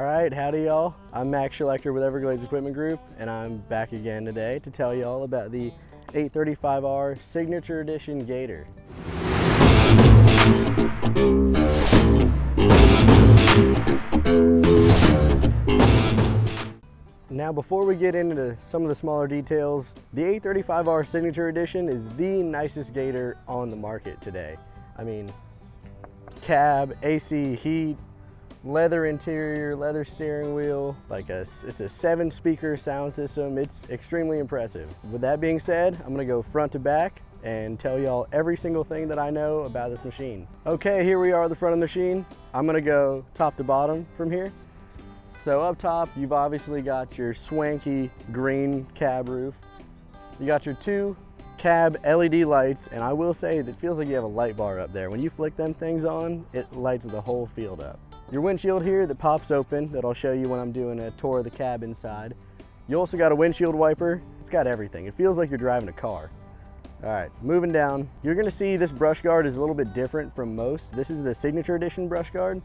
All right, howdy y'all. I'm Max Schlechter with Everglades Equipment Group, and I'm back again today to tell y'all about the 835R Signature Edition Gator. Now before we get into some of the smaller details, the 835R Signature Edition is the nicest Gator on the market today. I mean, cab, AC, heat, leather interior, leather steering wheel, it's a 7-speaker sound system. It's extremely impressive. With that being said, I'm gonna go front to back and tell y'all every single thing that I know about this machine. Okay, here we are at the front of the machine. I'm gonna go top to bottom from here. So up top, you've obviously got your swanky green cab roof. You got your 2 cab LED lights, and I will say that it feels like you have a light bar up there. When you flick them things on, it lights the whole field up. Your windshield here that pops open, that I'll show you when I'm doing a tour of the cab inside. You also got a windshield wiper. It's got everything. It feels like you're driving a car. All right, moving down. You're gonna see this brush guard is a little bit different from most. This is the Signature Edition brush guard.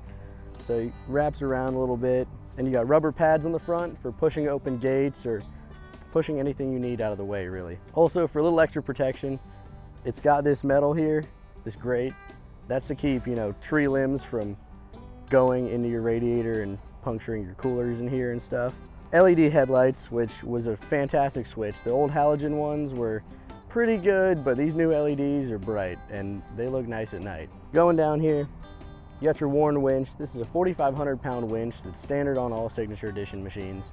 So it wraps around a little bit, and you got rubber pads on the front for pushing open gates or pushing anything you need out of the way, really. Also, for a little extra protection, it's got this metal here, this grate. That's to keep, tree limbs from going into your radiator and puncturing your coolers in here and stuff. LED headlights, which was a fantastic switch. The old halogen ones were pretty good, but these new LEDs are bright and they look nice at night. Going down here, you got your Warn winch. This is a 4,500 pound winch that's standard on all Signature Edition machines.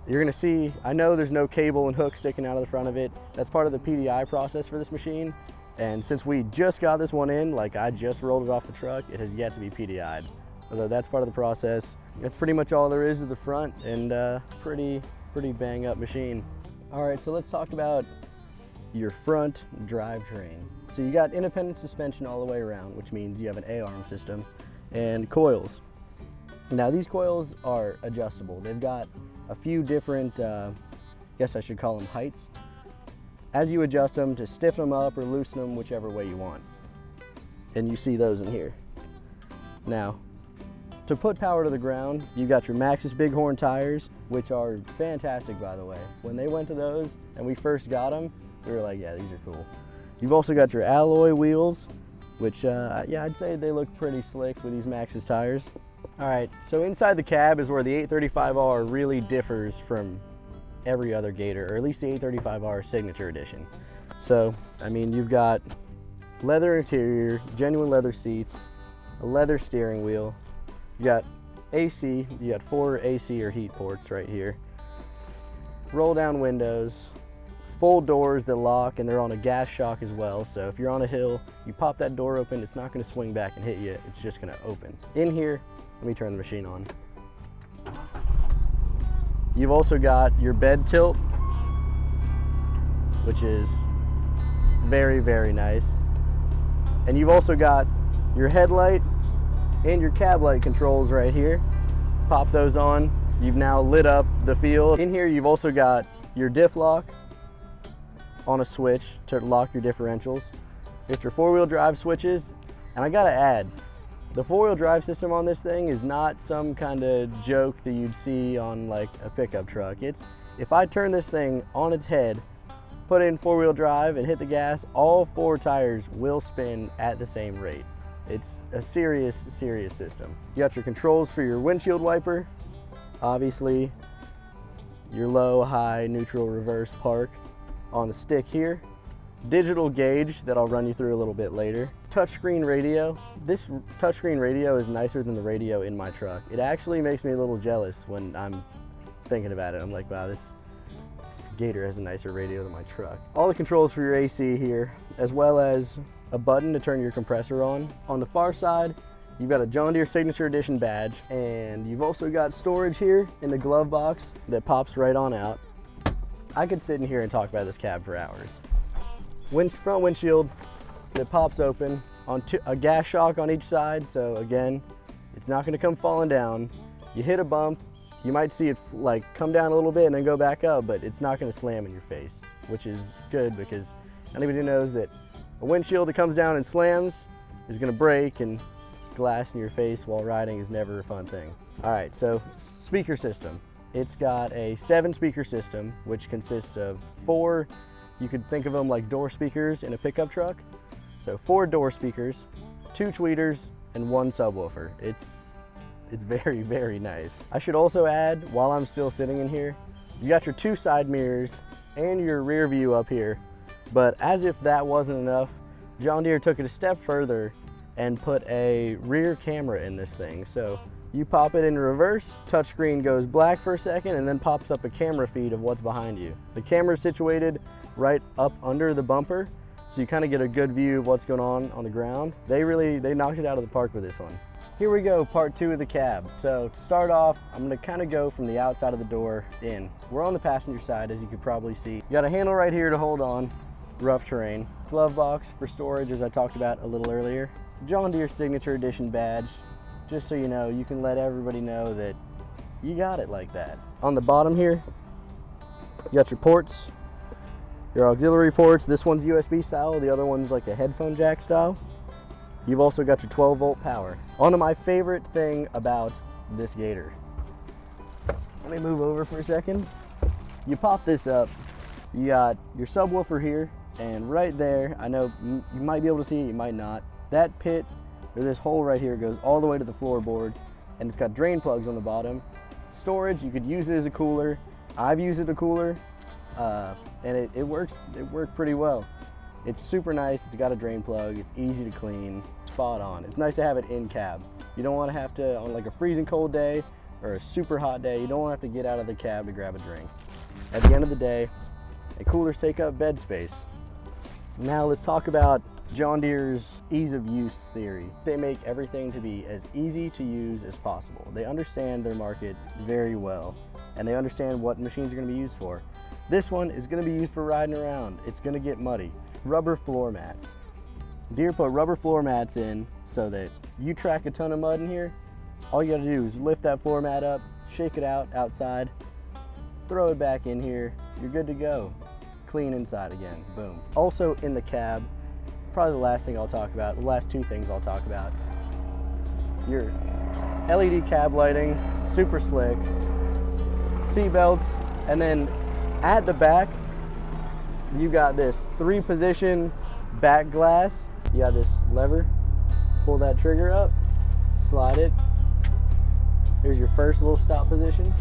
You're gonna see, I know there's no cable and hook sticking out of the front of it. That's part of the PDI process for this machine. And since we just got this one in, I just rolled it off the truck, it has yet to be PDI'd. Although that's part of the process. That's pretty much all there is to the front, and pretty bang up machine. All right, so let's talk about your front drivetrain. So you got independent suspension all the way around, which means you have an A-arm system, and coils. Now these coils are adjustable. They've got a few different, guess I should call them heights, as you adjust them to stiffen them up or loosen them whichever way you want. And you see those in here. Now, to put power to the ground, you got your Maxxis Bighorn tires, which are fantastic, by the way. When they went to those and we first got them, we were like, yeah, these are cool. You've also got your alloy wheels, which, yeah, I'd say they look pretty slick with these Maxxis tires. All right, so inside the cab is where the 835R really differs from every other Gator, or at least the 835R Signature Edition. So, I mean, you've got leather interior, genuine leather seats, a leather steering wheel. You got AC, you got 4 AC or heat ports right here. Roll down windows, full doors that lock, and they're on a gas shock as well. So if you're on a hill, you pop that door open, it's not gonna swing back and hit you, it's just gonna open. In here, let me turn the machine on. You've also got your bed tilt, which is very, very nice. And you've also got your headlight and your cab light controls right here. Pop those on. You've now lit up the field. In here, you've also got your diff lock on a switch to lock your differentials. It's your 4-wheel drive switches. And I gotta add, the 4-wheel drive system on this thing is not some kind of joke that you'd see on a pickup truck. If I turn this thing on its head, put in 4-wheel drive and hit the gas, all 4 tires will spin at the same rate. It's a serious system. You got your controls for your windshield wiper, obviously your low, high, neutral, reverse, park on the stick here. Digital gauge that I'll run you through a little bit later. Touchscreen radio. This touchscreen radio is nicer than the radio in my truck. It actually makes me a little jealous when I'm thinking about it. I'm like, wow, this Gator has a nicer radio than my truck. All the controls for your AC here, as well as a button to turn your compressor on. On the far side, you've got a John Deere Signature Edition badge, and you've also got storage here in the glove box that pops right on out. I could sit in here and talk about this cab for hours. Front windshield that pops open, on a gas shock on each side, so again, it's not gonna come falling down. You hit a bump, you might see it come down a little bit and then go back up, but it's not gonna slam in your face, which is good because anybody knows that a windshield that comes down and slams is gonna break and glass in your face while riding is never a fun thing. All right, so speaker system. It's got a 7-speaker system, which consists of 4, you could think of them like door speakers in a pickup truck. So 4 door speakers, 2 tweeters, and 1 subwoofer. It's very, very nice. I should also add, while I'm still sitting in here, you got your 2 side mirrors and your rear view up here. But as if that wasn't enough, John Deere took it a step further and put a rear camera in this thing. So you pop it in reverse, touchscreen goes black for a second, and then pops up a camera feed of what's behind you. The camera is situated right up under the bumper, so you kind of get a good view of what's going on the ground. They knocked it out of the park with this one. Here we go, part 2 of the cab. So to start off, I'm gonna kind of go from the outside of the door in. We're on the passenger side, as you can probably see. You got a handle right here to hold on, rough terrain. Glove box for storage, as I talked about a little earlier. John Deere Signature Edition badge. Just so you know, you can let everybody know that you got it like that. On the bottom here, you got your ports, your auxiliary ports. This one's USB style, the other one's like a headphone jack style. You've also got your 12-volt power. On to my favorite thing about this Gator. Let me move over for a second. You pop this up, you got your subwoofer here, and right there, I know you might be able to see it, you might not. That pit, or this hole right here, goes all the way to the floorboard, and it's got drain plugs on the bottom. Storage, you could use it as a cooler. I've used it as a cooler, and it worked pretty well. It's super nice, it's got a drain plug, it's easy to clean, spot on. It's nice to have it in cab. You don't want to have to, on like a freezing cold day or a super hot day, you don't want to have to get out of the cab to grab a drink. At the end of the day, coolers take up bed space. Now let's talk about John Deere's ease of use theory. They make everything to be as easy to use as possible. They understand their market very well, and they understand what machines are going to be used for. This one is going to be used for riding around. It's going to get muddy. Rubber floor mats. Deere put rubber floor mats in so that you track a ton of mud in here. All you got to do is lift that floor mat up, shake it out outside, throw it back in here. You're good to go. Clean inside again, boom. Also in the cab, probably the last thing I'll talk about, the last 2 things I'll talk about. Your LED cab lighting, super slick, seat belts, and then at the back, you got this 3-position back glass. You got this lever, pull that trigger up, slide it. Here's your first little stop position.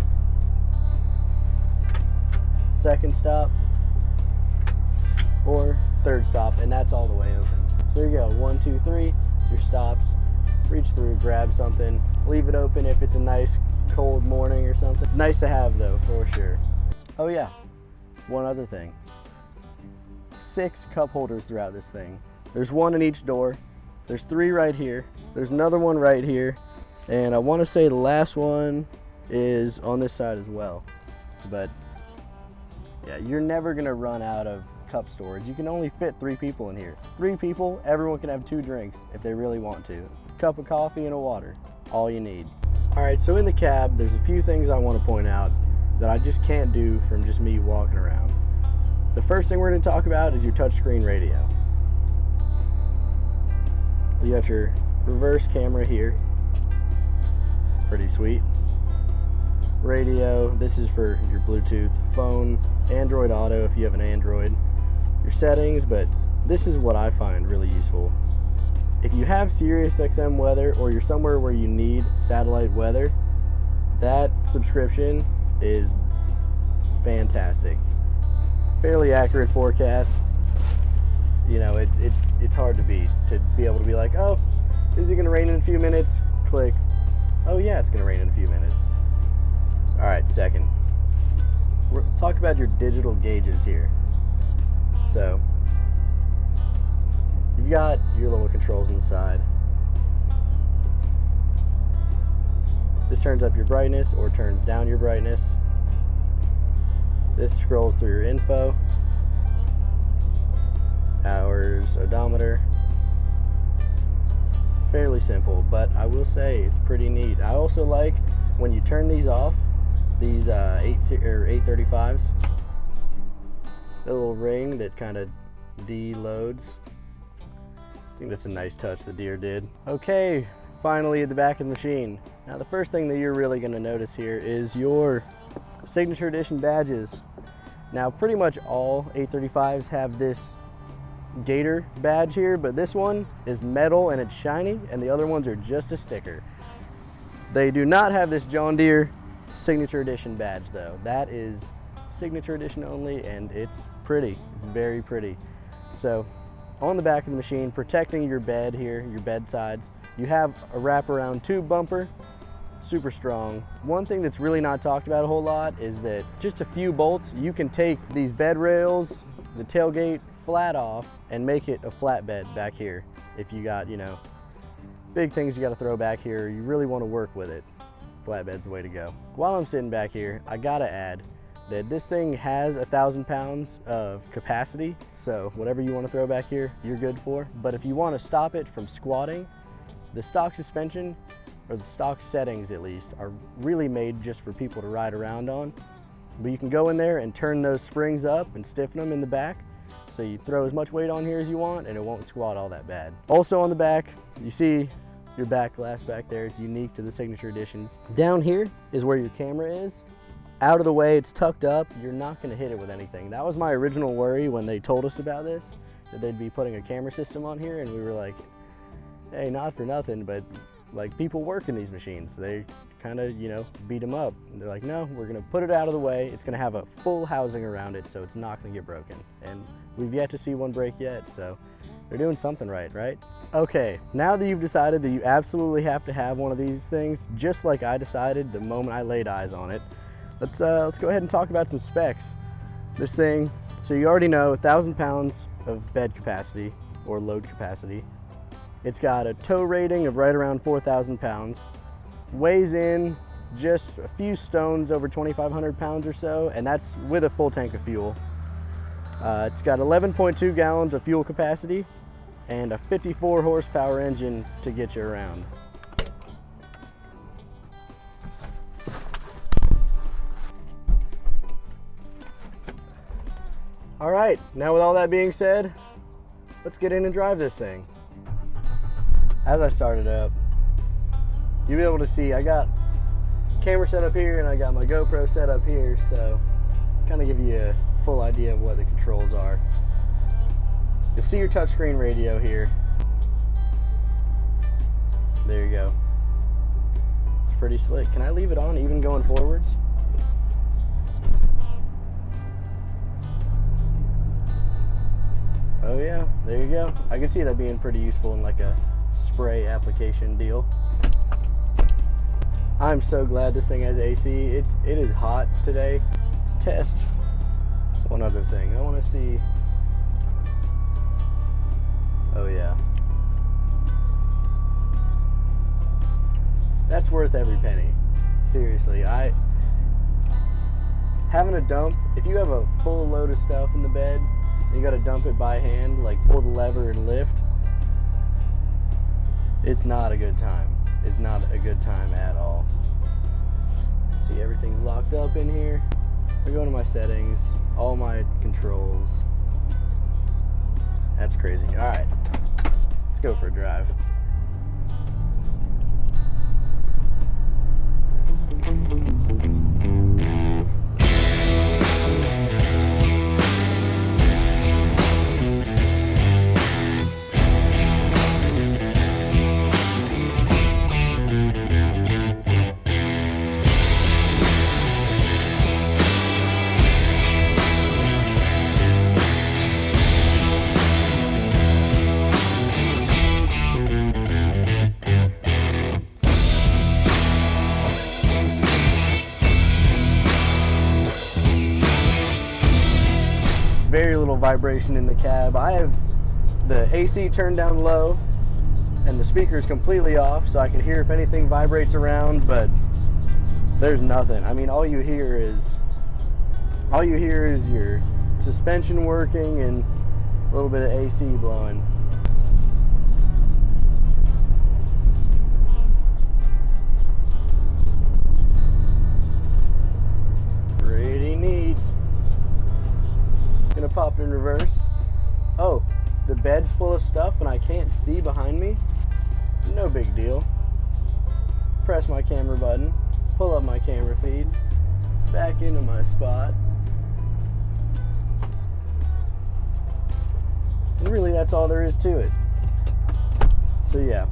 Second stop, or third stop, and that's all the way open. So here you go, 1, 2, 3, your stops. Reach through, grab something, leave it open if it's a nice cold morning or something. Nice to have though, for sure. Oh yeah, one other thing. 6 cup holders throughout this thing. There's 1 in each door. There's 3 right here. There's another one right here. And I want to say the last one is on this side as well. But yeah, you're never gonna run out of cup storage. You can only fit 3 people in here. 3 people, everyone can have 2 drinks if they really want to. Cup of coffee and a water, all you need. All right, so in the cab, there's a few things I want to point out that I just can't do from just me walking around. The first thing we're going to talk about is your touchscreen radio. You got your reverse camera here, pretty sweet. Radio, this is for your Bluetooth, phone, Android Auto if you have an Android. Your settings, but this is what I find really useful. If you have Sirius XM weather or you're somewhere where you need satellite weather, that subscription is fantastic. Fairly accurate forecast. You know, it's hard to beat, to be able to be like, oh, is it gonna rain in a few minutes? Click. Oh yeah, it's gonna rain in a few minutes. All right, second. Let's talk about your digital gauges here. So, you've got your little controls on the side. This turns up your brightness or turns down your brightness. This scrolls through your info. Hours, odometer. Fairly simple, but I will say it's pretty neat. I also like when you turn these off, these 835s, the little ring that kind of deloads. I think that's a nice touch the Deere did. Okay, finally at the back of the machine. Now the first thing that you're really going to notice here is your Signature Edition badges. Now pretty much all 835s have this Gator badge here, but this one is metal and it's shiny, and the other ones are just a sticker. They do not have this John Deere Signature Edition badge though. That is Signature Edition only, and it's pretty. It's very pretty. So on the back of the machine, protecting your bed here, your bed sides, you have a wraparound tube bumper, super strong. One thing that's really not talked about a whole lot is that just a few bolts, you can take these bed rails, the tailgate flat off, and make it a flatbed back here. If you got, you know, big things you got to throw back here, you really want to work with it, flatbed's the way to go. While I'm sitting back here, I gotta add that this thing has 1,000 pounds of capacity, so whatever you want to throw back here, you're good for. But if you want to stop it from squatting, the stock suspension, or the stock settings at least, are really made just for people to ride around on. But you can go in there and turn those springs up and stiffen them in the back, so you throw as much weight on here as you want and it won't squat all that bad. Also on the back, you see your back glass back there. It's unique to the Signature Editions. Down here is where your camera is. Out of the way, it's tucked up. You're not gonna hit it with anything. That was my original worry when they told us about this, that they'd be putting a camera system on here, and we were like, hey, not for nothing, but like, people work in these machines. They kind of, you know, beat them up. And they're like, no, we're gonna put it out of the way. It's gonna have a full housing around it, so it's not gonna get broken. And we've yet to see one break yet, so they're doing something right, right? Okay, now that you've decided that you absolutely have to have one of these things, just like I decided the moment I laid eyes on it, let's go ahead and talk about some specs. This thing, so you already know, 1,000 pounds of bed capacity or load capacity. It's got a tow rating of right around 4,000 pounds. Weighs in just a few stones over 2,500 pounds or so, and that's with a full tank of fuel. It's got 11.2 gallons of fuel capacity and a 54 horsepower engine to get you around. All right, now with all that being said, let's get in and drive this thing. As I started up, you'll be able to see I got camera set up here and I got my GoPro set up here, so kind of give you a full idea of what the controls are. You'll see your touchscreen radio here. There you go. It's pretty slick. Can I leave it on even going forwards? Oh yeah, there you go. I can see that being pretty useful in like a spray application deal. I'm so glad this thing has AC. It is hot today. Let's test one other thing. I want to see. Oh yeah. That's worth every penny. Seriously, having a dump, if you have a full load of stuff in the bed, you gotta dump it by hand, like pull the lever and lift, it's not a good time. It's not a good time at all. See, everything's locked up in here. I go to my settings, all my controls. That's crazy. All right, let's go for a drive. Very little vibration in the cab. I have the AC turned down low and the speaker is completely off, so I can hear if anything vibrates around, but there's nothing. I mean, all you hear is your suspension working and a little bit of AC blowing. Pretty neat. Gonna pop in reverse. Oh, the bed's full of stuff and I can't see behind me. No big deal. press my camera button, pull up my camera feed, back into my spot. And really that's all there is to it. So yeah,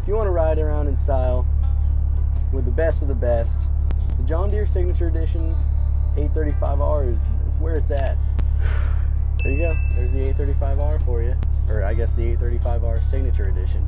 if you want to ride around in style with the best of the best, the John Deere Signature Edition 835R is where it's at. There you go, there's the 835R for you. Or I guess the 835R Signature Edition.